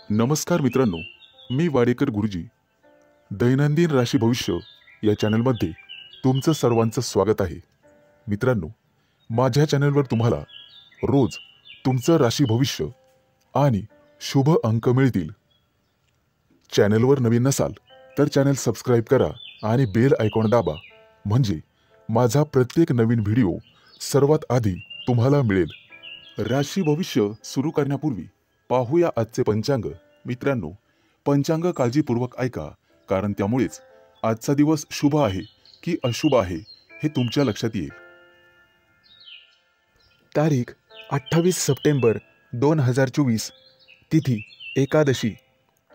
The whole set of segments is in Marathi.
नमस्कार मित्रांनो, मी वाडेकर गुरुजी. दैनंदिन राशी भविष्य या चॅनलमध्ये तुमचं सर्वांचं स्वागत आहे. मित्रांनो, माझ्या चॅनलवर तुम्हाला रोज तुमचं राशी भविष्य आणि शुभ अंक मिळतील. चॅनलवर नवीन नसाल तर चॅनल सबस्क्राईब करा आणि बेल आयकॉन दाबा, म्हणजे माझा प्रत्येक नवीन व्हिडिओ सर्वात आधी तुम्हाला मिळेल. राशी भविष्य सुरू करण्यापूर्वी पाहूया आजचे पंचांग. मित्रांनो, पंचांग काळजीपूर्वक ऐका, कारण त्यामुळेच आजचा दिवस शुभ आहे की अशुभ आहे हे तुमच्या लक्षात येईल. तारीख 28 सप्टेंबर 2024, तिथी एकादशी,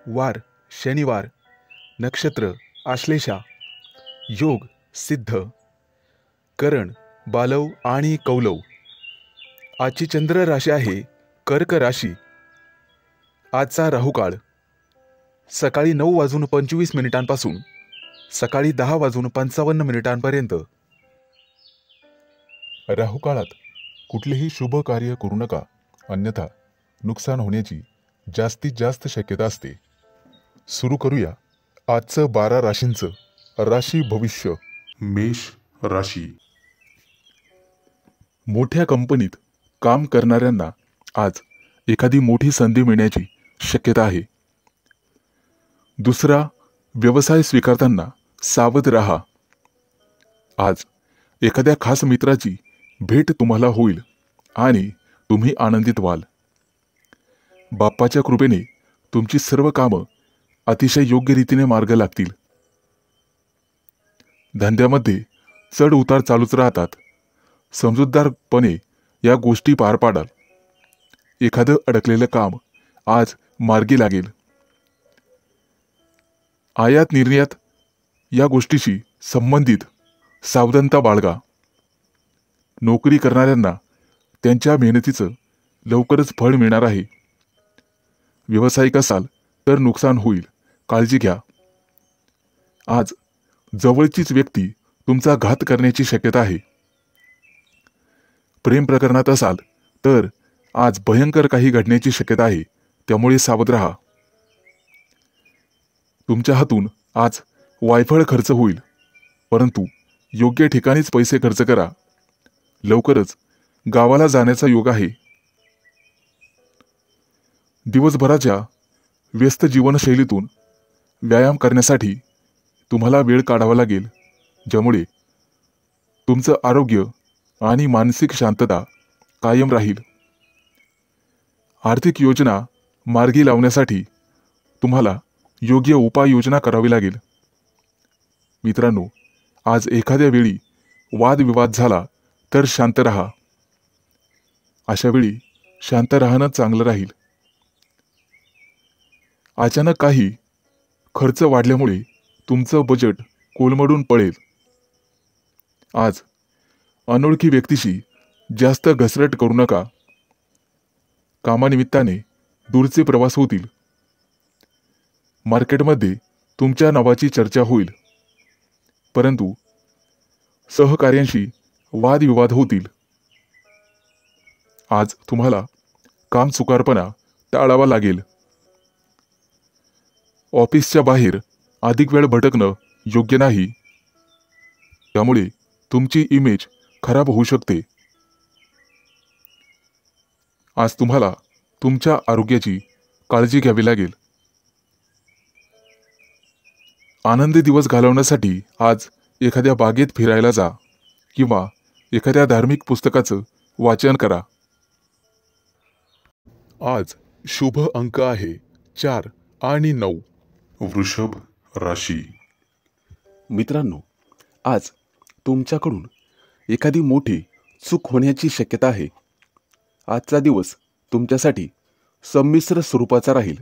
वार शनिवार, नक्षत्र आश्लेषा, योग सिद्ध, करण बालव आणि कौलव. आजची चंद्र राशी आहे कर्क राशी. आजचा राहुकाळ सकाळी 9:25 पासून सकाळी 10:55 राहुकाळात कुठलेही शुभ कार्य करू नका, अन्यथा नुकसान होण्याची जास्तीत जास्त शक्यता असते. सुरू करूया आजचं 12 राशींचं राशी भविष्य. मेष राशी. मोठ्या कंपनीत काम करणाऱ्यांना आज एखादी मोठी संधी मिळण्याची शक्यता आहे. दुसरा व्यवसाय स्वीकारताना सावध राहा. आज एखाद्या खास मित्राची भेट तुम्हाला होईल आणि तुम्ही आनंदित व्हाल. बाप्पाच्या कृपेने तुमची सर्व कामं अतिशय योग्य रीतीने मार्ग लागतील. धंद्यामध्ये चढ उतार चालूच राहतात. समजूतदारपणे या गोष्टी पार पाडाल. एखादं अडकलेलं काम आज मार्गी लागेल. आयात निर्यात या गोष्टीशी संबंधित सावधानता बाळगा. नोकरी करणाऱ्यांना त्यांच्या मेहनतीचं लवकरच फळ मिळणार आहे. व्यावसायिक असाल तर नुकसान होईल, काळजी घ्या. आज जवळचीच व्यक्ती तुमचा घात करण्याची शक्यता आहे. प्रेम प्रकरणात असाल तर आज भयंकर काही घडण्याची शक्यता आहे, त्यामुळे सावध राहा. तुमच्या हातून आज वायफळ खर्च होईल, परंतु योग्य ठिकाणीच पैसे खर्च करा. लवकरच गावाला जाण्याचा योग आहे. दिवसभराच्या व्यस्त जीवनशैलीतून व्यायाम करण्यासाठी तुम्हाला वेळ काढावा लागेल, ज्यामुळे तुमचं आरोग्य आणि मानसिक शांतता कायम राहील. आर्थिक योजना मार्गी लावण्यासाठी तुम्हाला योग्य उपाययोजना करावी लागेल. मित्रांनो, आज एखाद्या वेळी वादविवाद झाला तर शांत राहा. अशा वेळी शांत राहणं चांगलं राहील. अचानक काही खर्च वाढल्यामुळे तुमचं बजेट कोलमडून पडेल. आज अनोळखी व्यक्तीशी जास्त घसरट करू नका. कामानिमित्ताने दूरचे प्रवास होतील. मार्केटमध्ये तुमच्या नावाची चर्चा होईल, परंतु सहकार्यांशी वादविवाद होतील. आज तुम्हाला काम चुकारपणा टाळावा लागेल. ऑफिसच्या बाहेर अधिक वेळ भटकणं योग्य नाही, त्यामुळे तुमची इमेज खराब होऊ शकते. आज तुम्हाला तुमच्या आरोग्याची काळजी घ्यावी लागेल. आनंदी दिवस घालवण्यासाठी आज एखाद्या बागेत फिरायला जा किंवा एखाद्या धार्मिक पुस्तकाचं वाचन करा. आज शुभ अंक आहे 4 आणि 9. वृषभ राशी. मित्रांनो, आज तुमच्याकडून एखादी मोठी चूक होण्याची शक्यता आहे. आजचा दिवस तुमच्यासाठी संमिश्र स्वरूपाचा राहील.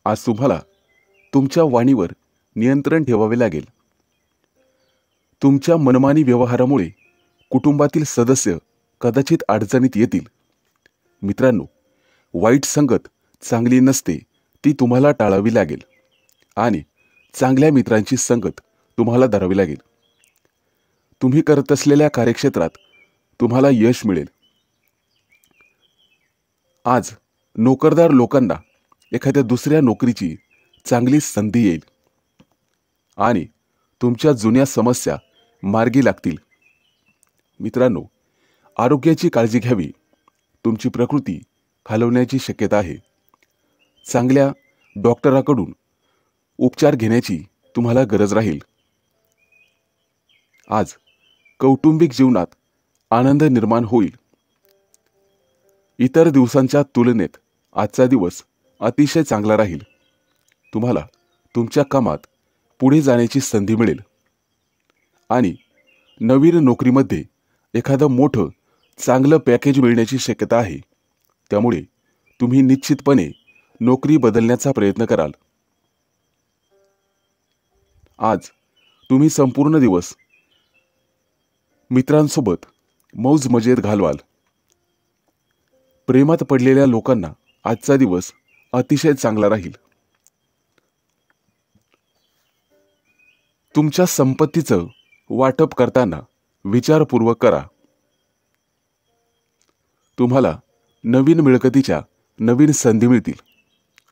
आज तुम्हाला तुमच्या वाणीवर नियंत्रण ठेवावे लागेल. तुमच्या मनमानी व्यवहारामुळे कुटुंबातील सदस्य कदाचित अडचणीत येतील. मित्रांनो, वाईट संगत चांगली नसते, ती तुम्हाला टाळावी लागेल आणि चांगल्या मित्रांची संगत तुम्हाला धरावी लागेल. तुम्ही करत असलेल्या कार्यक्षेत्रात तुम्हाला यश मिळेल. आज नोकरदार लोकांना एखाद्या दुसऱ्या नोकरीची चांगली संधी येईल आणि तुमच्या जुन्या समस्या मार्गी लागतील. मित्रांनो, आरोग्याची काळजी घ्यावी. तुमची प्रकृती खालवण्याची शक्यता आहे. चांगल्या डॉक्टराकडून उपचार घेण्याची तुम्हाला गरज राहील. आज कौटुंबिक जीवनात आनंद निर्माण होईल. इतर दिवसांच्या तुलनेत आजचा दिवस अतिशय चांगला राहील. तुम्हाला तुमच्या कामात पुढे जाण्याची संधी मिळेल आणि नवीन नोकरीमध्ये एखादं मोठं चांगलं पॅकेज मिळण्याची शक्यता आहे. त्यामुळे तुम्ही निश्चितपणे नोकरी बदलण्याचा प्रयत्न कराल. आज तुम्ही संपूर्ण दिवस मित्रांसोबत मौज मजेत घालवाल. प्रेमात पडलेल्या लोकांना आजचा दिवस अतिशय चांगला राहील. तुमच्या संपत्तीचं वाटप करताना विचारपूर्वक करा. तुम्हाला नवीन मिळकतीच्या नवीन संधी मिळतील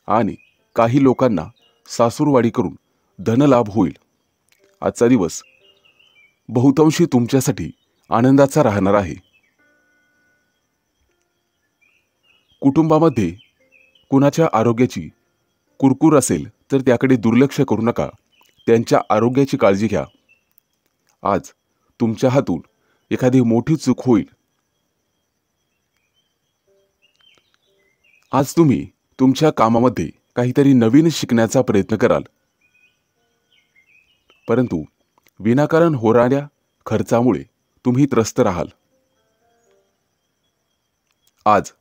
आणि काही लोकांना सासूरवाडी करून धनलाभ होईल. आजचा दिवस बहुतांशी तुमच्यासाठी आनंदाचा राहणार आहे. कुटुंबामध्ये कुणाच्या आरोग्याची कुरकुर असेल तर त्याकडे दुर्लक्ष करू नका. त्यांच्या आरोग्याची काळजी घ्या. आज तुमच्या हातून एखादी मोठी चूक होईल. आज तुम्ही तुमच्या कामामध्ये काहीतरी नवीन शिकण्याचा प्रयत्न कराल, परंतु विनाकारण होणाऱ्या खर्चामुळे तुम्ही त्रस्त राहाल. आज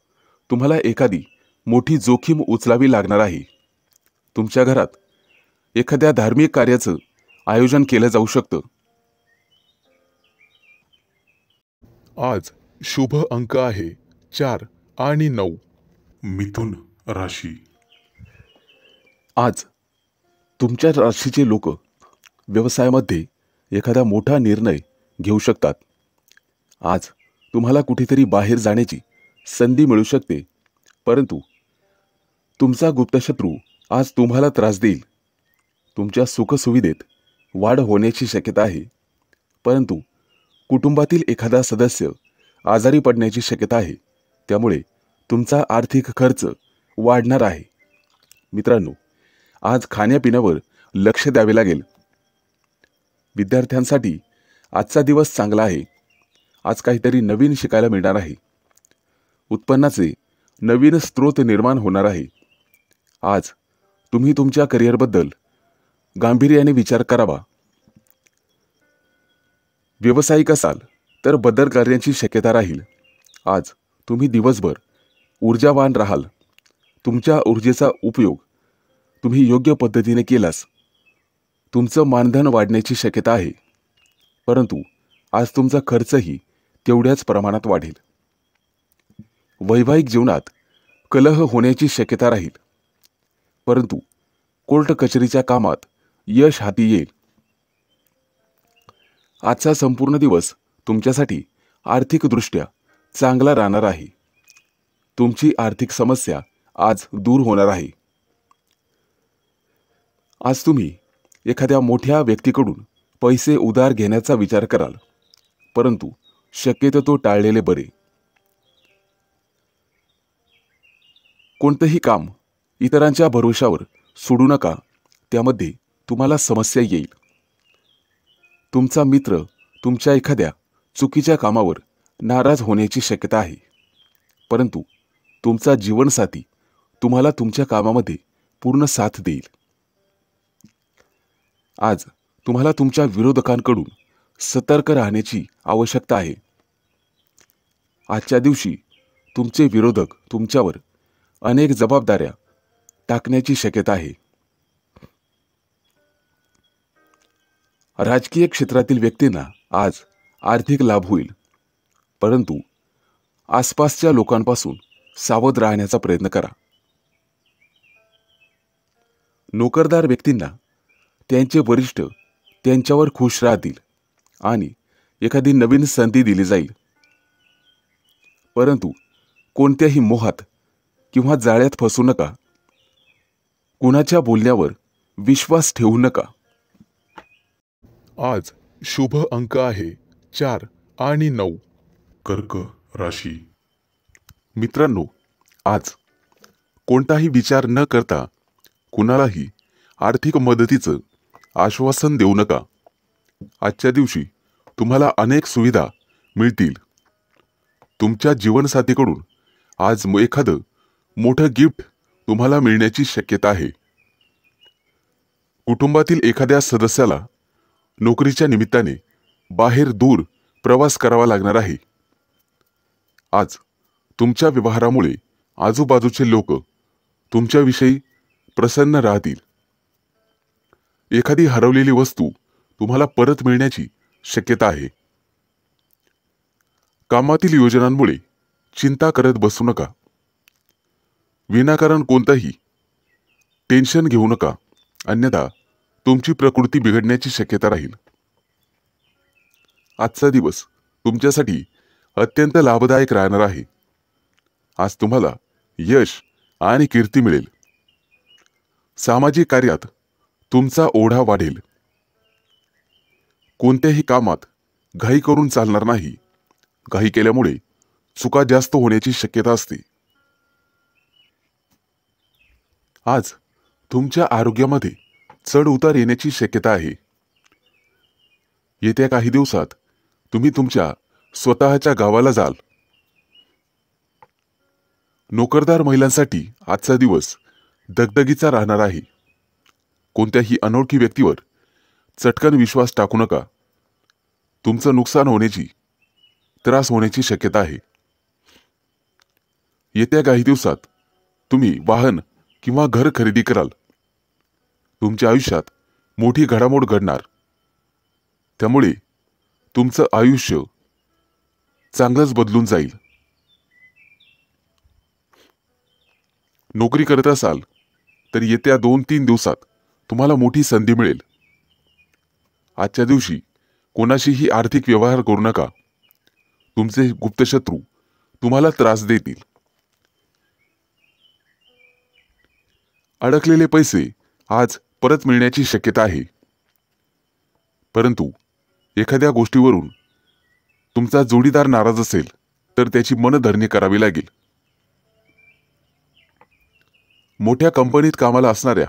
तुम्हाला एखादी मोठी जोखीम उचलावी लागणार आहे. तुमच्या घरात एखाद्या धार्मिक कार्याचं आयोजन केलं जाऊ शकतं. आज शुभ अंक आहे 4 आणि 9. मिथुन राशी. आज तुमच्या राशीचे लोक व्यवसायामध्ये एखादा मोठा निर्णय घेऊ शकतात. आज तुम्हाला कुठेतरी बाहेर जाण्याची संधी मिळू शकते, परंतु तुमचा गुप्तशत्रू आज तुम्हाला त्रास देईल. तुमच्या सुखसुविधेत वाढ होण्याची शक्यता आहे, परंतु कुटुंबातील एखादा सदस्य आजारी पडण्याची शक्यता आहे. त्यामुळे तुमचा आर्थिक खर्च वाढणार आहे. मित्रांनो, आज खाण्यापिण्यावर लक्ष द्यावे लागेल. विद्यार्थ्यांसाठी आजचा दिवस चांगला आहे. आज काहीतरी नवीन शिकायला मिळणार आहे. उत्पन्नाचे नवीन स्रोत निर्माण होणार आहे. आज तुम्ही तुमच्या करिअरबद्दल गांभीर्याने विचार करावा. व्यावसायिक असाल तर बदल करण्याची शक्यता राहील. आज तुम्ही दिवसभर ऊर्जावान राहाल. तुमच्या ऊर्जेचा उपयोग तुम्ही योग्य पद्धतीने केलास तुमचं मानधन वाढण्याची शक्यता आहे, परंतु आज तुमचा खर्चही तेवढ्याच प्रमाणात वाढेल. वैवाहिक जीवनात कलह होण्याची शक्यता राहील, परंतु कोर्ट कचेरीच्या कामात यश हाती येईल. आजचा संपूर्ण दिवस तुमच्यासाठी आर्थिकदृष्ट्या चांगला राहणार आहे. तुमची आर्थिक समस्या आज दूर होणार आहे. आज तुम्ही एखाद्या मोठ्या व्यक्तीकडून पैसे उधार घेण्याचा विचार कराल, परंतु शक्यतो तो टाळलेले बरे. कोणतंही काम इतरांच्या भरोशावर सोडू नका, त्यामध्ये तुम्हाला समस्या येईल. तुमचा मित्र तुमच्या एखाद्या चुकीच्या कामावर नाराज होण्याची शक्यता आहे, परंतु तुमचा जीवनसाथी तुम्हाला तुमच्या कामामध्ये पूर्ण साथ देईल. आज तुम्हाला तुमच्या विरोधकांकडून सतर्क राहण्याची आवश्यकता आहे. आजच्या दिवशी तुमचे विरोधक तुमच्यावर अनेक जबाबदाऱ्या टाकण्याची शक्यता आहे. राजकीय क्षेत्रातील व्यक्तींना आज आर्थिक लाभ होईल, परंतु आसपासच्या लोकांपासून सावध राहण्याचा प्रयत्न करा. नोकरदार व्यक्तींना त्यांचे वरिष्ठ त्यांच्यावर खुश राहतील आणि एखादी नवीन संधी दिली जाईल, परंतु कोणत्याही मोहात किंवा जाळ्यात फसू नका. कुणाच्या बोलण्यावर विश्वास ठेवू नका. आज शुभ अंक आहे 4 आणि 9. कर्क राशी. मित्रांनो, आज कोणताही विचार न करता कुणालाही आर्थिक मदतीचं आश्वासन देऊ नका. आजच्या दिवशी तुम्हाला अनेक सुविधा मिळतील. तुमच्या जीवनसाथीकडून आज एखादं मोठं गिफ्ट तुम्हाला मिळण्याची शक्यता आहे. कुटुंबातील एखाद्या सदस्याला नोकरीच्या निमित्ताने बाहेर दूर प्रवास करावा लागणार आहे. आज तुमच्या व्यवहारामुळे आजूबाजूचे लोक तुमच्याविषयी प्रसन्न राहतील. एखादी हरवलेली वस्तू तुम्हाला परत मिळण्याची शक्यता आहे. कामातील योजनांमुळे चिंता करत बसू नका. विनाकारण कोणतंही टेन्शन घेऊ नका, अन्यथा तुमची प्रकृती बिघडण्याची शक्यता राहील. आजचा दिवस तुमच्यासाठी अत्यंत लाभदायक राहणार आहे. आज तुम्हाला यश आणि कीर्ती मिळेल. सामाजिक कार्यात तुमचा ओढा वाढेल. कोणत्याही कामात घाई करून चालणार नाही. घाई केल्यामुळे चुका जास्त होण्याची शक्यता असते. आज तुमच्या आरोग्यामध्ये चढ उतार येण्याची शक्यता आहे. येत्या काही दिवसात तुम्ही तुमच्या स्वतःच्या गावाला जाल. नोकरदार महिलांसाठी आजचा दिवस दगदगीचा राहणार आहे. कोणत्याही अनोळखी व्यक्तीवर चटकन विश्वास टाकू नका. तुमचं नुकसान होण्याची, त्रास होण्याची शक्यता आहे. येत्या काही दिवसात तुम्ही वाहन किंवा घर खरेदी कराल. तुमच्या आयुष्यात मोठी घडामोड घडणार. त्यामुळे तुमचं आयुष्य चांगलंच बदलून जाईल. नोकरी करत असाल तर येत्या 2-3 दिवसात तुम्हाला मोठी संधी मिळेल. आजच्या दिवशी कोणाशीही आर्थिक व्यवहार करू नका. तुमचे गुप्तशत्रू तुम्हाला त्रास देतील. अडकलेले पैसे आज परत मिळण्याची शक्यता आहे. परंतु एखाद्या गोष्टीवरून तुमचा जोडीदार नाराज असेल तर त्याची मनधरणी करावी लागेल. मोठ्या कंपनीत कामाला असणाऱ्या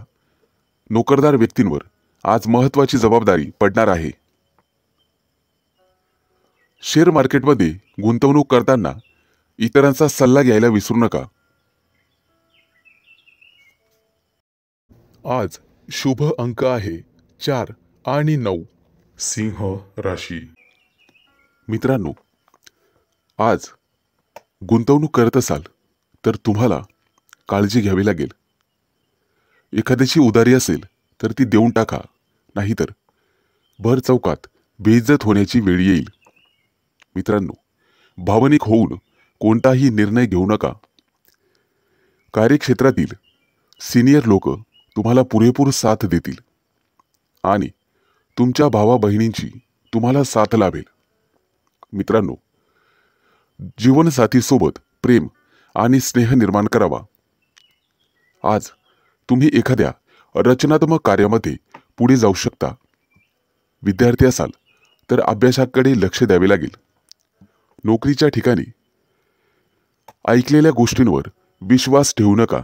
नोकरदार व्यक्तींवर आज महत्त्वाची जबाबदारी पडणार आहे. शेअर मार्केटमध्ये गुंतवणूक करताना इतरांचा सल्ला घ्यायला विसरू नका. आज शुभ अंक आहे 4 आणि 9. सिंह राशी. मित्रांनो, आज गुंतवणूक करत असाल तर तुम्हाला काळजी घ्यावी लागेल. एखाद्याची उधारी असेल तर ती देऊन टाका, नाहीतर भर चौकात बेइज्जत होण्याची वेळ येईल. मित्रांनो, भावनिक होऊन कोणताही निर्णय घेऊ नका. कार्यक्षेत्रातील सिनियर लोक तुम्हाला पुरेपूर साथ देतील आणि तुमच्या भावा बहिणींची तुम्हाला साथ लाभेल. मित्रांनो, जीवनसाथीसोबत प्रेम आणि स्नेह निर्माण करावा. आज तुम्ही एखाद्या रचनात्मक कार्यामध्ये पुढे जाऊ शकता. विद्यार्थी असाल तर अभ्यासाकडे लक्ष द्यावे लागेल. नोकरीच्या ठिकाणी ऐकलेल्या गोष्टींवर विश्वास ठेवू नका.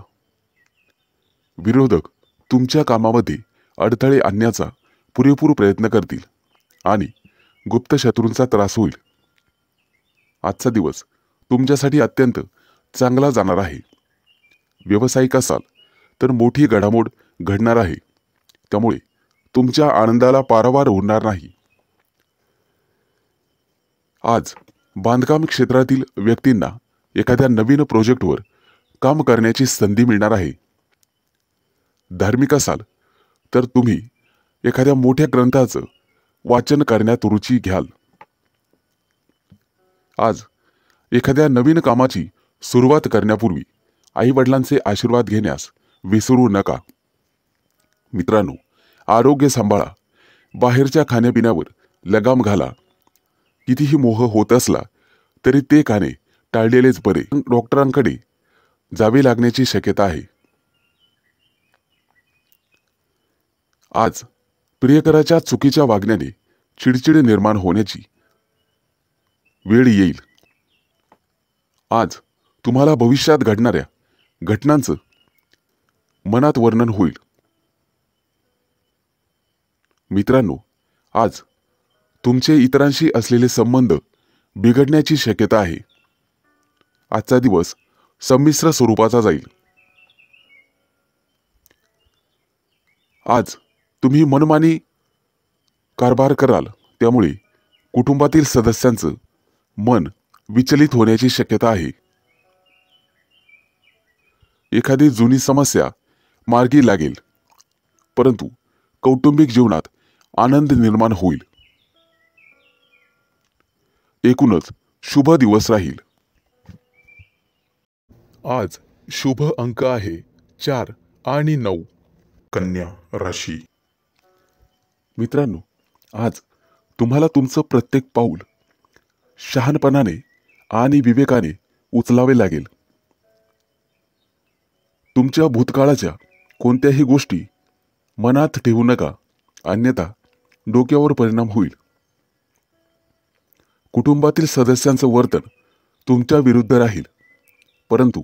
विरोधक तुमच्या कामामध्ये अडथळे आणण्याचा पुरेपूर प्रयत्न करतील आणि गुप्त शत्रूंचा त्रास होईल. आजचा दिवस तुमच्यासाठी अत्यंत चांगला जाणार आहे. व्यावसायिक असाल तर मोठी घडामोड घडणार आहे. त्यामुळे तुमच्या आनंदाला पारावार होणार नाही. आज बांधकाम क्षेत्रातील व्यक्तींना एखाद्या नवीन प्रोजेक्टवर काम करण्याची संधी मिळणार आहे. धार्मिक असाल तर तुम्ही एखाद्या मोठ्या ग्रंथाचं वाचन करण्यात रुची घ्याल. आज एखाद्या नवीन कामाची सुरुवात करण्यापूर्वी आई-वडिलांचे आशीर्वाद घेण्यास विसरू नका. मित्रांनो, आरोग्य सांभाळा. बाहेरच्या खाण्यापिण्यावर लगाम घाला. कितीही मोह होत असला तरी ते खाणे टाळलेलेच बरे. डॉक्टरांकडे जावे लागण्याची शक्यता आहे. आज प्रियकराच्या चुकीच्या वागण्याने चिडचिड निर्माण होण्याची वेळ येईल. आज तुम्हाला भविष्यात घडणाऱ्या घटनांचं मनात वर्णन होईल. मित्रांनो, आज तुमचे इतरांशी असलेले संबंध बिघडण्याची शक्यता आहे. आजचा दिवस संमिश्र स्वरूपाचा जाईल. आज तुम्ही मनमानी कारभार कराल, त्यामुळे कुटुंबातील सदस्यांचं मन विचलित होण्याची शक्यता आहे. एखादी जुनी समस्या मार्गी लागेल, परंतु कौटुंबिक जीवनात आनंद निर्माण होईल. एकूणच शुभ दिवस राहील. आज शुभ अंक आहे 4 आणि 9. कन्या राशी. मित्रांनो, आज तुम्हाला तुमचं प्रत्येक पाऊल शहाणपणाने आणि विवेकाने उचलावे लागेल. तुमच्या भूतकाळाच्या कोणत्याही गोष्टी मनात ठेवू नका, अन्यथा डोक्यावर परिणाम होईल. कुटुंबातील सदस्यांचं वर्तन तुमच्या विरुद्ध राहील, परंतु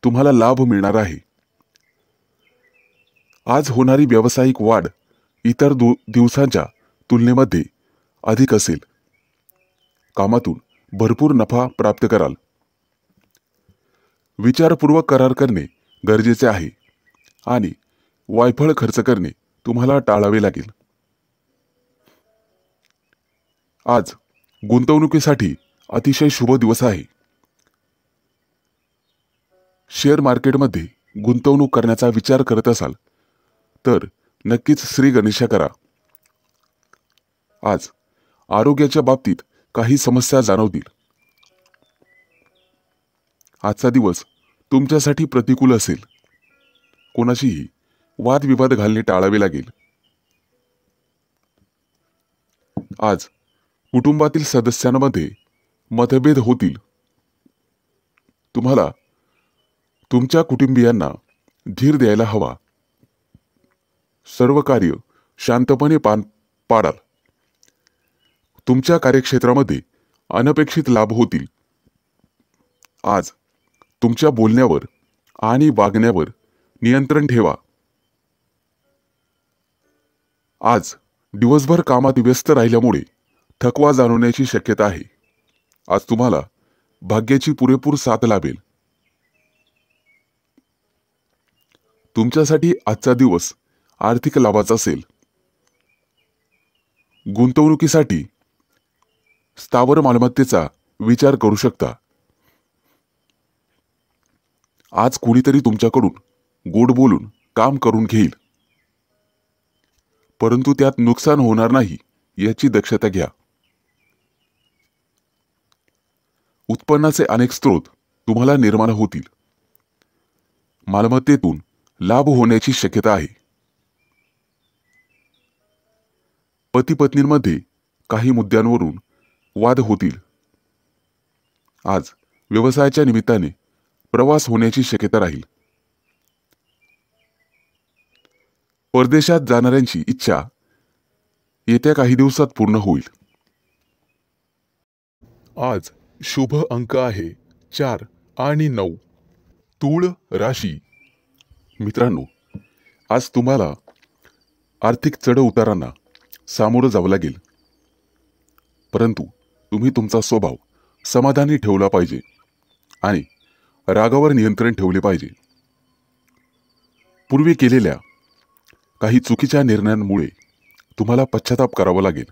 तुम्हाला लाभ मिळणार आहे. आज होणारी व्यावसायिक वाढ इतर दिवसांच्या तुलनेमध्ये अधिक असेल. कामातून भरपूर नफा प्राप्त कराल. विचारपूर्वक करार करणे गरजेचे आहे आणि वायफळ खर्च करणे तुम्हाला टाळावे लागेल. आज गुंतवणुकीसाठी अतिशय शुभ दिवस आहे. शेअर मार्केटमध्ये गुंतवणूक करण्याचा विचार करत असाल तर नक्कीच श्री गणेशा करा. आज आरोग्याच्या बाबतीत काही समस्या जाणवतील. आजचा दिवस तुमच्यासाठी प्रतिकूल असेल. कोणाशीही वादविवाद घालणे टाळावे लागेल. आज कुटुंबातील सदस्यांमध्ये मतभेद होतील. तुम्हाला तुमच्या कुटुंबियांना धीर द्यायला हवा. सर्व कार्य शांतपणे पाडाल. तुमच्या कार्यक्षेत्रामध्ये अनपेक्षित लाभ होतील. आज तुमच्या बोलण्यावर आणि वागण्यावर नियंत्रण ठेवा. आज दिवसभर कामात व्यस्त राहिल्यामुळे थकवा जाणवण्याची शक्यता आहे. आज तुम्हाला भाग्याची पुरेपूर साथ लाभेल. तुमच्यासाठी आजचा दिवस आर्थिक लाभाचा असेल. गुंतवणुकीसाठी स्थावर मालमत्तेचा विचार करू शकता. आज कोणीतरी तुमच्याकडून गोड बोलून काम करून घेईल, परंतु त्यात नुकसान होणार नाही याची दक्षता घ्या. उत्पन्नाचे अनेक स्रोत तुम्हाला निर्माण होतील. मालमत्तेतून लाभ होण्याची शक्यता आहे. पती पत्नींमध्ये काही मुद्द्यांवरून वाद होतील. आज व्यवसायाच्या निमित्ताने प्रवास होण्याची शक्यता राहील. परदेशात जाणाऱ्यांची इच्छा येत्या काही दिवसात पूर्ण होईल. आज शुभ अंक आहे 4 आणि 9. तूळ राशी. मित्रांनो, आज तुम्हाला आर्थिक चढउतारांना सामोरं जावं लागेल, परंतु तुम्ही तुमचा स्वभाव समाधानी ठेवला पाहिजे आणि रागावर नियंत्रण ठेवले पाहिजे. पूर्वी केलेल्या काही चुकीच्या निर्णयांमुळे तुम्हाला पश्चाताप करावा लागेल.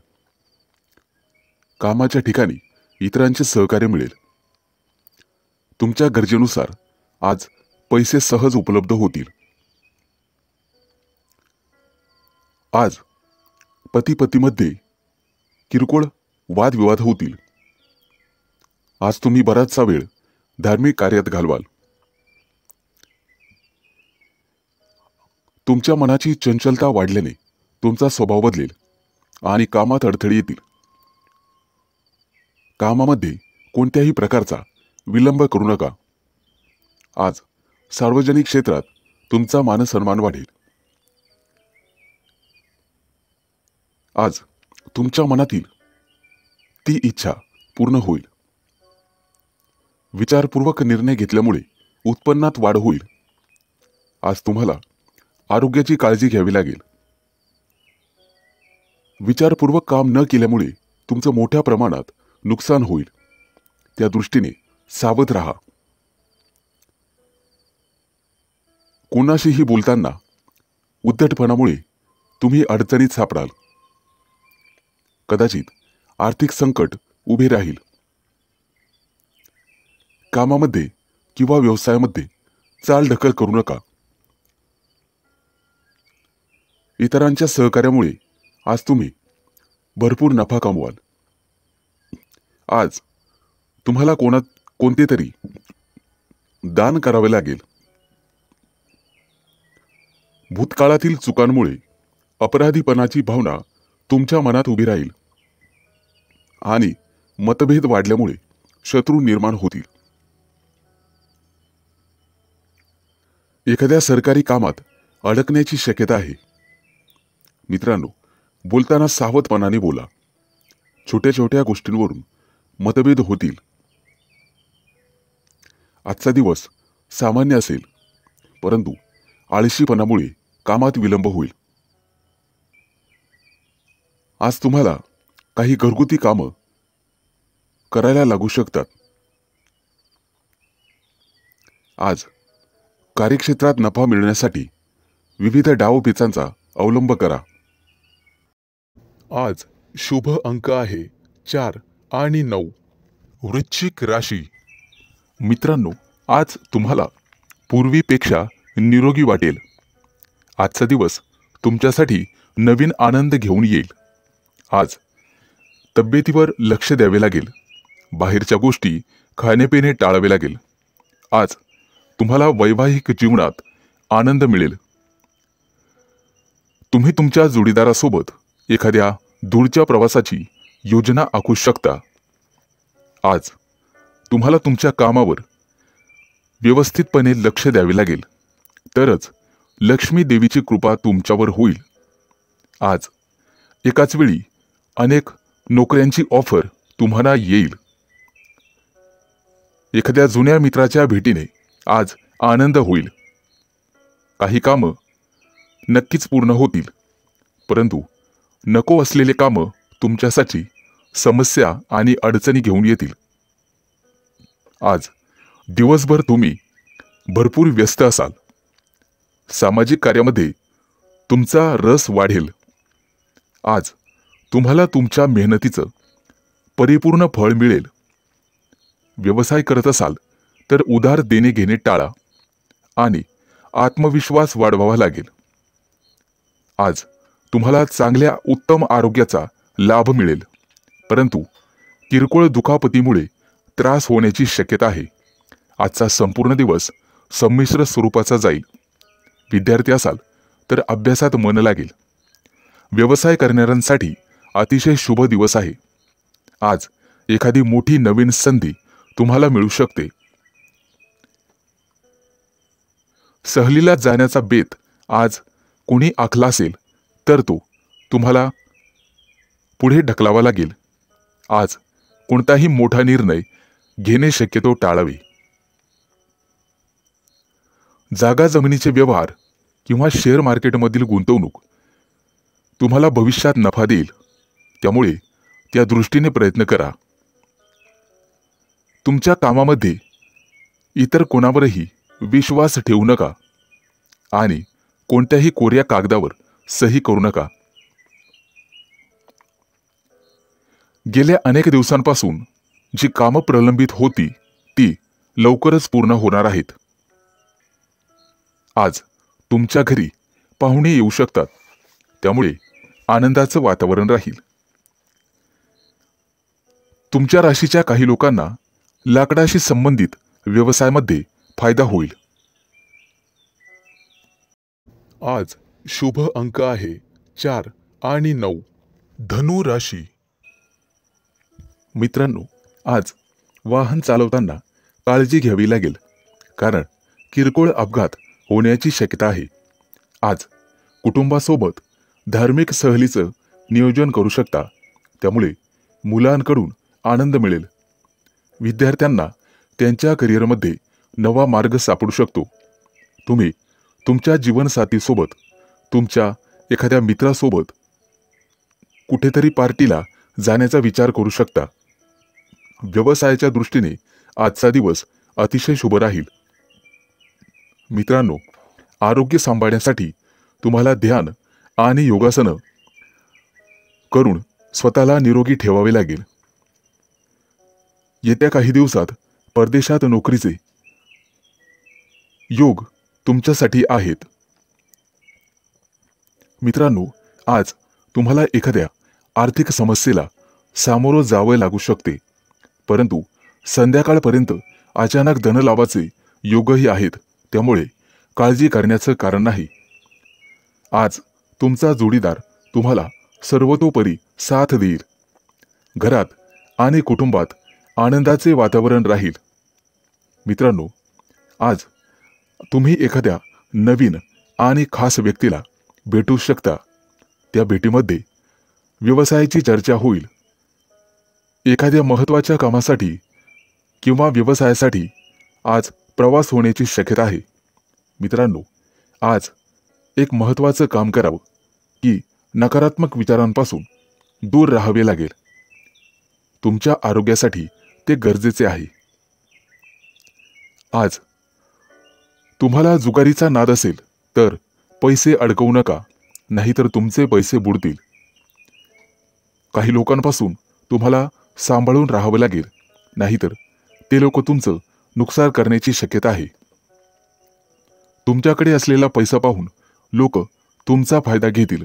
कामाच्या ठिकाणी इतरांचे सहकार्य मिळेल. तुमच्या गरजेनुसार आज पैसे सहज उपलब्ध होतील. आज पती-पतीमध्ये किरकोळ वादविवाद होतील. आज तुम्ही बराचसा वेळ धार्मिक कार्यात घालवाल. तुमच्या मनाची चंचलता वाढल्याने तुमचा स्वभाव बदलेल आणि कामात अडथळे येतील. कामामध्ये कोणत्याही प्रकारचा विलंब करू नका. आज सार्वजनिक क्षेत्रात तुमचा मानसन्मान वाढेल. आज तुमच्या मनातील ती इच्छा पूर्ण होईल. विचारपूर्वक निर्णय घेतल्यामुळे उत्पन्नात वाढ होईल. आज तुम्हाला आरोग्याची काळजी घ्यावी लागेल. विचारपूर्वक काम न केल्यामुळे तुमचं मोठ्या प्रमाणात नुकसान होईल. त्या दृष्टीने सावध राहा. कोणाशीही बोलताना उद्धटपणामुळे तुम्ही अडचणीत सापडाल. कदाचित आर्थिक संकट उभे राहील. कामामध्ये किंवा व्यवसायामध्ये चालढकल करू नका. इतरांच्या सहकार्यामुळे आज तुम्ही भरपूर नफा कमवाल. आज तुम्हाला कोणते तरी दान करावे लागेल. भूतकाळातील चुकांमुळे अपराधीपणाची भावना तुमच्या मनात उभी राहील आणि मतभेद वाढल्यामुळे शत्रू निर्माण होतील. एखाद्या सरकारी कामात अडकण्याची शक्यता आहे. मित्रांनो, बोलताना सावधपणाने बोला. छोट्या छोट्या गोष्टींवरून मतभेद होतील. आजचा दिवस सामान्य असेल, परंतु आळशीपणामुळे कामात विलंब होईल. आज तुम्हाला काही घरगुती कामं करायला लागू शकतात. आज कार्यक्षेत्रात नफा मिळण्यासाठी विविध डावपेचांचा अवलंब करा. आज शुभ अंक आहे 4 आणि 9. वृश्चिक राशी. मित्रांनो, आज तुम्हाला पूर्वीपेक्षा निरोगी वाटेल. आजचा दिवस तुमच्यासाठी नवीन आनंद घेऊन येईल. आज तब्येतीवर लक्ष द्यावे लागेल. बाहेरच्या गोष्टी खाणेपिणे टाळावे लागेल. आज तुम्हाला वैवाहिक जीवनात आनंद मिळेल. तुम्ही तुमच्या जोडीदारासोबत एखाद्या दूरच्या प्रवासाची योजना आखू शकता. आज तुम्हाला तुमच्या कामावर व्यवस्थितपणे लक्ष द्यावे लागेल, तरच लक्ष्मी देवीची कृपा तुमच्यावर होईल. आज एकाच वेळी अनेक नोकऱ्यांची ऑफर तुम्हाला येईल. एखाद्या जुन्या मित्राच्या भेटीने आज आनंद होईल. काही कामं नक्कीच पूर्ण होतील, परंतु नको असलेले कामं तुमच्यासाठी समस्या आणि अडचणी घेऊन येतील. आज दिवसभर तुम्ही भरपूर व्यस्त असाल. सामाजिक कार्यामध्ये तुमचा रस वाढेल. आज तुम्हाला तुमच्या मेहनतीचं परिपूर्ण फळ मिळेल. व्यवसाय करत असाल तर उधार देणे घेणे टाळा आणि आत्मविश्वास वाढवावा लागेल. आज तुम्हाला चांगल्या उत्तम आरोग्याचा लाभ मिळेल, परंतु किरकोळ दुखापतीमुळे त्रास होण्याची शक्यता आहे. आजचा संपूर्ण दिवस संमिश्र स्वरूपाचा जाईल. विद्यार्थी असाल तर अभ्यासात मन लागेल. व्यवसाय करणाऱ्यांसाठी अतिशय शुभ दिवस आहे. आज एखादी मोठी नवीन संधी तुम्हाला मिळू शकते. सहलीला जाण्याचा बेत आज कोणी आखला असेल तर तो तुम्हाला पुढे ढकलावा लागेल. आज कोणताही मोठा निर्णय घेणे शक्यतो टाळावे. जागा जमिनीचे व्यवहार किंवा शेअर मार्केटमधील गुंतवणूक तुम्हाला भविष्यात नफा देईल, त्यामुळे त्या दृष्टीने प्रयत्न करा. तुमच्या कामामध्ये इतर कोणावरही विश्वास ठेवू नका आणि कोणत्याही कोऱ्या कागदावर सही करू नका. गेल्या अनेक दिवसांपासून जी कामं प्रलंबित होती ती लवकरच पूर्ण होणार आहेत. आज तुमच्या घरी पाहुणे येऊ शकतात, त्यामुळे आनंदाचं वातावरण राहील. तुमच्या राशीच्या काही लोकांना लाकडाशी संबंधित व्यवसायामध्ये फायदा होईल. आज शुभ अंक आहे 4 आणि 9. धनु राशी. मित्रांनो, आज वाहन चालवताना काळजी घ्यावी लागेल, कारण किरकोळ अपघात होण्याची शक्यता आहे. आज कुटुंबासोबत धार्मिक सहलीचं नियोजन करू शकता, त्यामुळे मुलांकडून आनंद मिळेल. विद्यार्थ्यांना त्यांच्या करिअरमध्ये नवा मार्ग सापडू शकतो. तुम्ही तुमच्या जीवनसाथीसोबत, तुमच्या एखाद्या मित्रासोबत कुठेतरी पार्टीला जाण्याचा विचार करू शकता. व्यवसायाच्या दृष्टीने आजचा दिवस अतिशय शुभ राहील. मित्रांनो, आरोग्य सांभाळण्यासाठी तुम्हाला ध्यान आणि योगासनं करून स्वतःला निरोगी ठेवावे लागेल. येत्या काही दिवसात परदेशात नोकरीचे योग तुमच्यासाठी आहेत. मित्रांनो, आज तुम्हाला एखाद्या आर्थिक समस्येला सामोरं जावं लागू शकते, परंतु संध्याकाळपर्यंत अचानक धनलाभाचे योगही आहेत, त्यामुळे काळजी करण्याचं कारण नाही. आज तुमचा जोडीदार तुम्हाला सर्वतोपरी साथ देईल. घरात आणि कुटुंबात आनंदाचे वातावरण राहील. मित्रांनो, आज तुम्ही एखाद्या नवीन आणि खास व्यक्तीला भेटू शकता. त्या भेटीमध्ये व्यवसायाची चर्चा होईल. एखाद्या महत्त्वाच्या कामासाठी किंवा व्यवसायासाठी आज प्रवास होण्याची शक्यता आहे. मित्रांनो, आज एक महत्त्वाचं काम करावं की नकारात्मक विचारांपासून दूर राहावे लागेल. तुमच्या आरोग्यासाठी ते गरजेचे आहे. आज तुम्हाला जुगारीचा नाद असेल तर पैसे अडकवू नका, नाहीतर तुमचे पैसे बुडतील. काही लोकांपासून तुम्हाला सांभाळून राहावं लागेल, नाहीतर ते लोक तुमचं नुकसान करण्याची शक्यता आहे. तुमच्याकडे असलेला पैसा पाहून लोक तुमचा फायदा घेतील.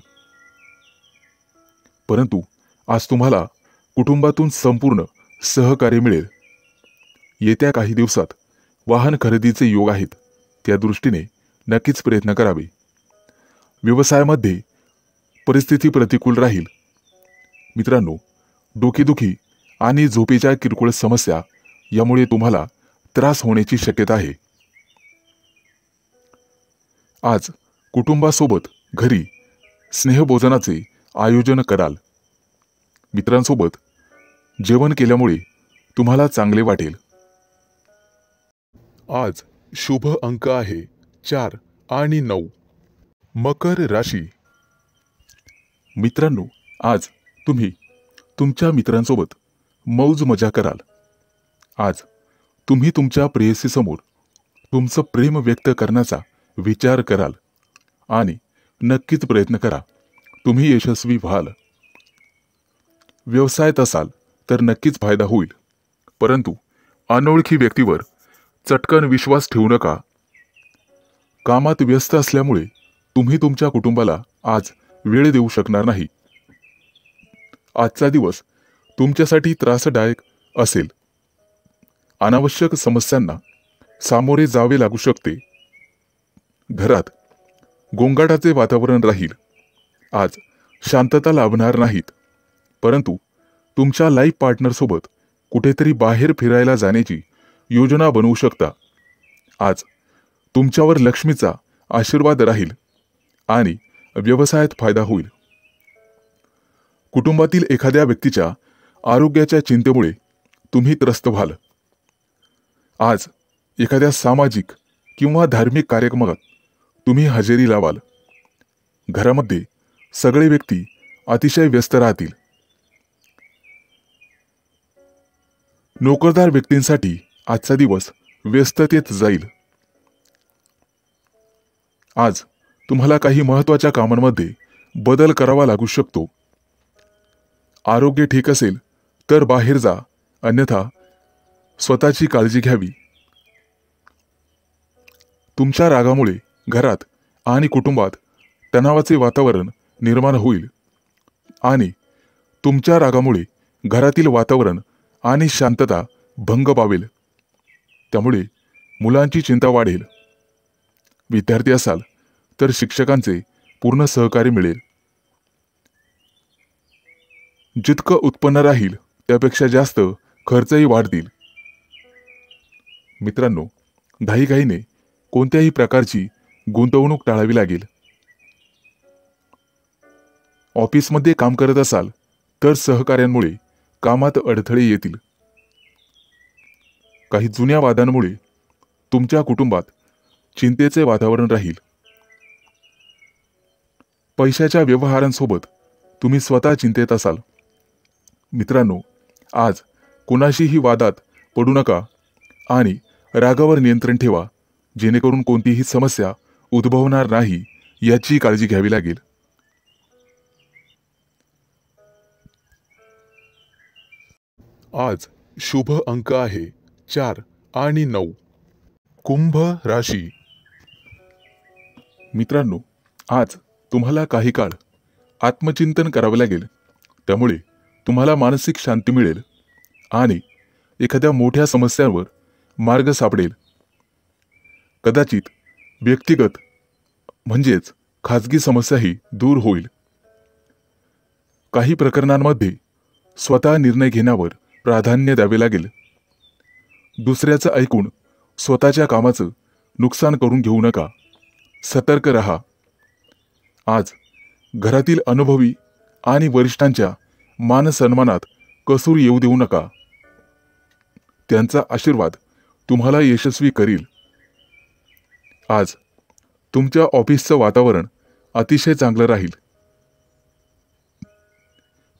परंतु आज तुम्हाला कुटुंबातून संपूर्ण सहकार्य मिळेल. येत्या काही दिवसात वाहन खरेदीचे योग आहेत, त्या दृष्टीने नक्कीच प्रयत्न करावे. व्यवसायामध्ये परिस्थिती प्रतिकूल राहील. मित्रांनो, डोकेदुखी आणि झोपेच्या किरकोळ समस्या यामुळे तुम्हाला त्रास होण्याची शक्यता आहे. आज कुटुंबासोबत घरी स्नेहभोजनाचे आयोजन कराल. मित्रांसोबत जेवण केल्यामुळे तुम्हाला चांगले वाटेल. आज शुभ अंक आहे 4 आणि 9. मकर राशी. मित्रांनो, आज तुम्ही तुमच्या मित्रांसोबत मौज मजा कराल. आज तुम्ही तुमच्या प्रेयसीसमोर तुमचं प्रेम व्यक्त करण्याचा विचार कराल आणि नक्कीच प्रयत्न करा. तुम्ही यशस्वी व्हाल. व्यवसायात असाल तर नक्कीच फायदा होईल, परंतु अनोळखी व्यक्तीवर चटकन विश्वास ठेवू नका. कामात व्यस्त असल्यामुळे तुम्ही तुमच्या कुटुंबाला आज वेळ देऊ शकणार नाही. आजचा दिवस तुमच्यासाठी त्रासदायक असेल. अनावश्यक समस्यांना सामोरे जावे लागू शकते. घरात गोंगाटाचे वातावरण राहील. आज शांतता लाभणार नाहीत, परंतु तुमच्या लाईफ पार्टनरसोबत कुठेतरी बाहेर फिरायला जाण्याची योजना बनवू शकता. आज तुमच्यावर लक्ष्मीचा आशीर्वाद राहील आणि व्यवसायात फायदा होईल. कुटुंबातील एखाद्या व्यक्तीच्या आरोग्याच्या चिंतेमुळे तुम्ही त्रस्त व्हाल. आज एखाद्या सामाजिक किंवा धार्मिक कार्यक्रमात तुम्ही हजेरी लावाल. घरामध्ये सगळे व्यक्ती अतिशय व्यस्त राहतील. नोकरदार व्यक्तींसाठी आजचा दिवस व्यस्ततेत जाईल. आज तुम्हाला काही महत्त्वाच्या कामांमध्ये बदल करावा लागू शकतो. आरोग्य ठीक असेल तर बाहेर जा, अन्यथा स्वतःची काळजी घ्यावी. तुमच्या रागामुळे घरात आणि कुटुंबात तणावाचे वातावरण निर्माण होईल आणि तुमच्या रागामुळे घरातील वातावरण आणि शांतता भंग पावेल. त्यामुळे मुलांची चिंता वाढेल. विद्यार्थी असाल तर शिक्षकांचे पूर्ण सहकार्य मिळेल. जितकं उत्पन्न राहील त्यापेक्षा जास्त खर्चही वाढतील. मित्रांनो, घाईघाईने कोणत्याही प्रकारची गुंतवणूक टाळावी लागेल. ऑफिसमध्ये काम करत असाल तर सहकाऱ्यांमुळे कामात अडथळे येतील. काही जुन्या वादांमुळे तुमच्या कुटुंबात चिंतेचे वातावरण राहील. पैशाच्या व्यवहारांसोबत तुम्ही स्वतः चिंतेत असाल. मित्रांनो, आज कोणाशीही वादात पडू नका आणि रागावर नियंत्रण ठेवा, जेणेकरून कोणतीही समस्या उद्भवणार नाही याची काळजी घ्यावी लागेल. आज शुभ अंक आहे 4 आणि 9. कुंभ राशी. मित्रांनो, आज तुम्हाला काही काळ आत्मचिंतन करावे लागेल. त्यामुळे तुम्हाला मानसिक शांती मिळेल आणि एखाद्या मोठ्या समस्यांवर मार्ग सापडेल. कदाचित व्यक्तिगत म्हणजेच खाजगी समस्याही दूर होईल. काही प्रकरणांमध्ये स्वतः निर्णय घेण्यावर प्राधान्य द्यावे लागेल. दुसऱ्याचं ऐकून स्वतःच्या कामाचं नुकसान करून घेऊ नका. सतर्क रहा. आज घरातील अनुभवी आणि वरिष्ठांच्या मानसन्मानात कसूर येऊ देऊ नका. त्यांचा आशीर्वाद तुम्हाला यशस्वी करील. आज तुमच्या ऑफिसचं वातावरण अतिशय चांगलं राहील.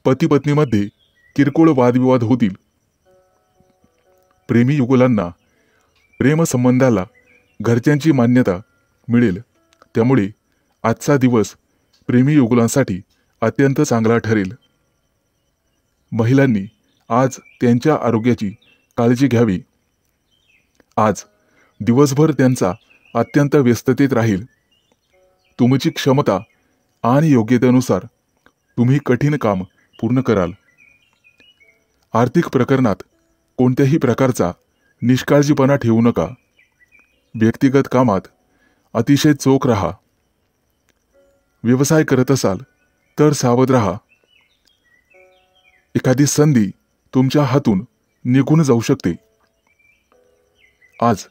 पती पत्नीमध्ये किरकोळ वादविवाद होतील. प्रेमी युगुलांना प्रेमसंबंधाला घरच्यांची मान्यता मिळेल. त्यामुळे आजचा दिवस प्रेमी युगुलांसाठी अत्यंत चांगला ठरेल. महिलांनी आज त्यांच्या आरोग्याची काळजी घ्यावी. आज दिवसभर त्यांचा अत्यंत व्यस्ततेत राहील. तुमची क्षमता आणि योग्यतेनुसार तुम्ही कठीण काम पूर्ण कराल. आर्थिक प्रकरणात कोणत्याही प्रकारचा निष्काळजीपणा ठेवू नका. व्यक्तिगत कामात अतिशय चोख राहा. व्यवसाय करत असाल तर सावध राहा. एखादी संधी तुमच्या हातून निघून जाऊ शकते. आज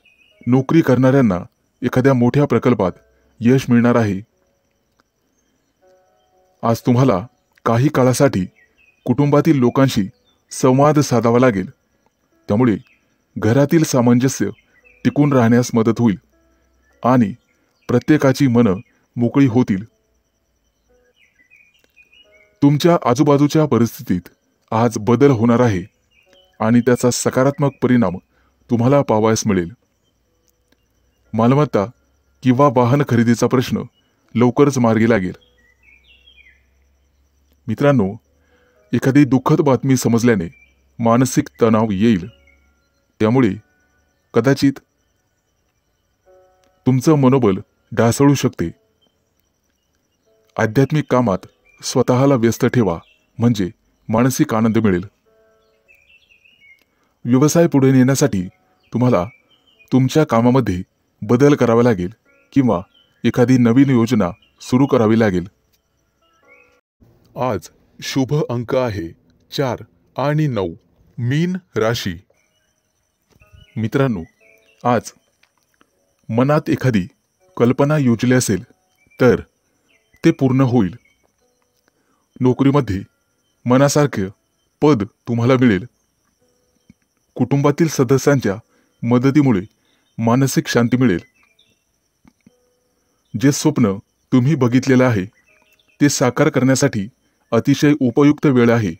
नोकरी करणाऱ्यांना एखाद्या मोठ्या प्रकल्पात यश मिळणार आहे. आज तुम्हाला काही काळासाठी कुटुंबातील लोकांशी संवाद साधावा लागेल. त्यामुळे घरातील सामंजस्य टिकून राहण्यास मदत होईल आणि प्रत्येकाची मनं मोकळी होतील. तुमच्या आजूबाजूच्या परिस्थितीत आज बदल होणार आहे आणि त्याचा सकारात्मक परिणाम तुम्हाला पाहावयास मिळेल. मालमत्ता किंवा वाहन खरेदीचा प्रश्न लवकरच मार्गी लागेल. मित्रांनो, एखादी दुःखद बातमी समजल्याने मानसिक तणाव येईल. त्यामुळे कदाचित तुमचं मनोबल ढासळू शकते. आध्यात्मिक कामात स्वतःला व्यस्त ठेवा, म्हणजे मानसिक आनंद मिळेल. व्यवसाय पुढे नेण्यासाठी तुम्हाला तुमच्या कामामध्ये बदल करावा लागेल किंवा एखादी नवीन योजना सुरू करावी लागेल. आज शुभ अंक आहे 4 आणि 9. मीन राशी. मित्रांनो, आज मनात एखादी कल्पना योजली असेल तर ते पूर्ण होईल. नोकरीमध्ये मनासारखे पद तुम्हाला मिळेल. कुटुंबातील सदस्यांच्या मदतीमुळे मानसिक शांती मिळेल. जे स्वप्न तुम्ही बघितलेलं आहे ते साकार करण्यासाठी अतिशय उपयुक्त वेळ आहे.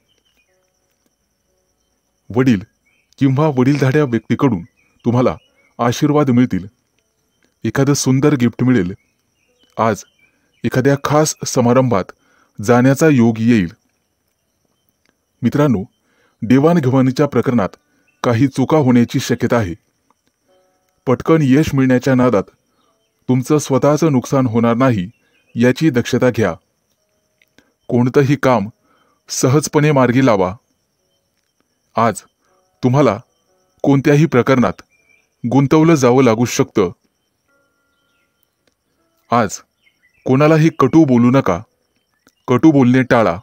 वडील किंवा वडीलधाऱ्या व्यक्तीकडून तुम्हाला आशीर्वाद मिळतील. एखादं सुंदर गिफ्ट मिळेल. आज एखाद्या खास समारंभात जाण्याचा योग येईल. मित्रांनो, देवाणघेवाणीच्या प्रकरणात काही चुका होण्याची शक्यता आहे. पटकन यश मिळण्याच्या नादात तुमचं स्वतःचं नुकसान होणार नाही याची दक्षता घ्या. कोणतंही काम सहजपणे मार्गी लावा. आज तुम्हाला कोणत्याही प्रकरणात गुंतवलं जावं लागू शकतं. आज कोणालाही कटू बोलू नका. कटू बोलणे टाळा.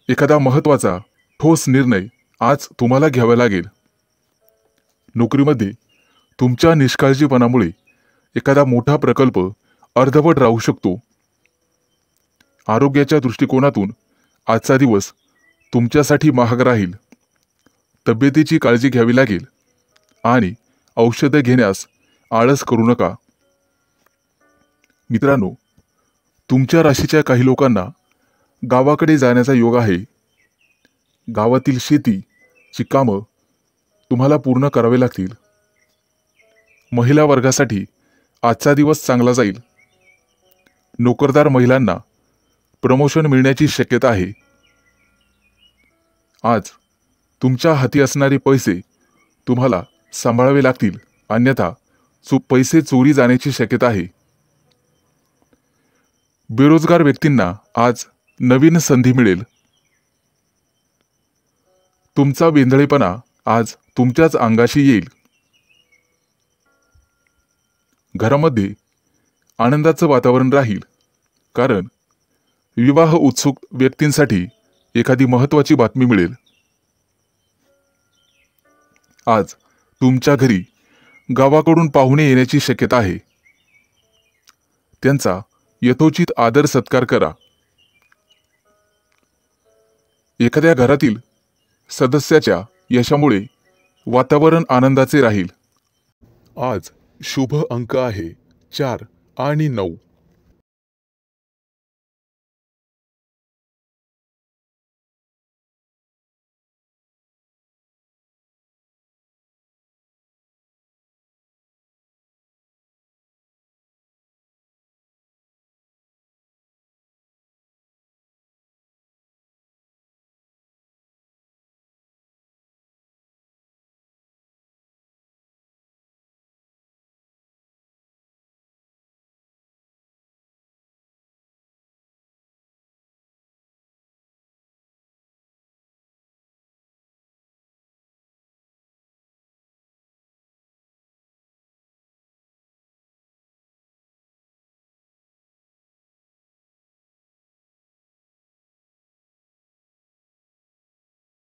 एखादा महत्त्वाचा ठोस निर्णय आज तुम्हाला घ्यावा लागेल. नोकरीमध्ये तुमच्या निष्काळजीपणामुळे एखादा मोठा प्रकल्प अर्धवट राहू शकतो. आरोग्याच्या दृष्टिकोनातून आजचा दिवस तुमच्यासाठी महाग राहील. तब्येतीची काळजी घ्यावी लागेल आणि औषधे घेण्यास आळस करू नका. मित्रांनो, तुमच्या राशीच्या काही लोकांना गावाकडे जाण्याचा योग आहे. गावातील शेतीची कामं तुम्हाला पूर्ण करावे लागतील. महिला वर्गासाठी आजचा दिवस चांगला जाईल. नोकरदार महिलांना प्रमोशन मिळण्याची शक्यता आहे. आज तुमच्या हाती असणारे पैसे तुम्हाला सांभाळावे लागतील, अन्यथा पैसे चोरी जाण्याची शक्यता आहे. बेरोजगार व्यक्तींना आज नवीन संधी मिळेल. तुमचा वेंधळेपणा आज तुमच्याच अंगाशी येईल. घरामध्ये आनंदाचं वातावरण राहील, कारण विवाह उत्सुक व्यक्तींसाठी एखादी महत्त्वाची बातमी मिळेल. आज तुमच्या घरी गावाकडून पाहुणे येण्याची शक्यता आहे. त्यांचा यथोचित आदर सत्कार करा. एखाद्या घरातील सदस्याच्या यशामुळे वातावरण आनंदाचे राहील. आज शुभ अंक आहे 4 आणि 9.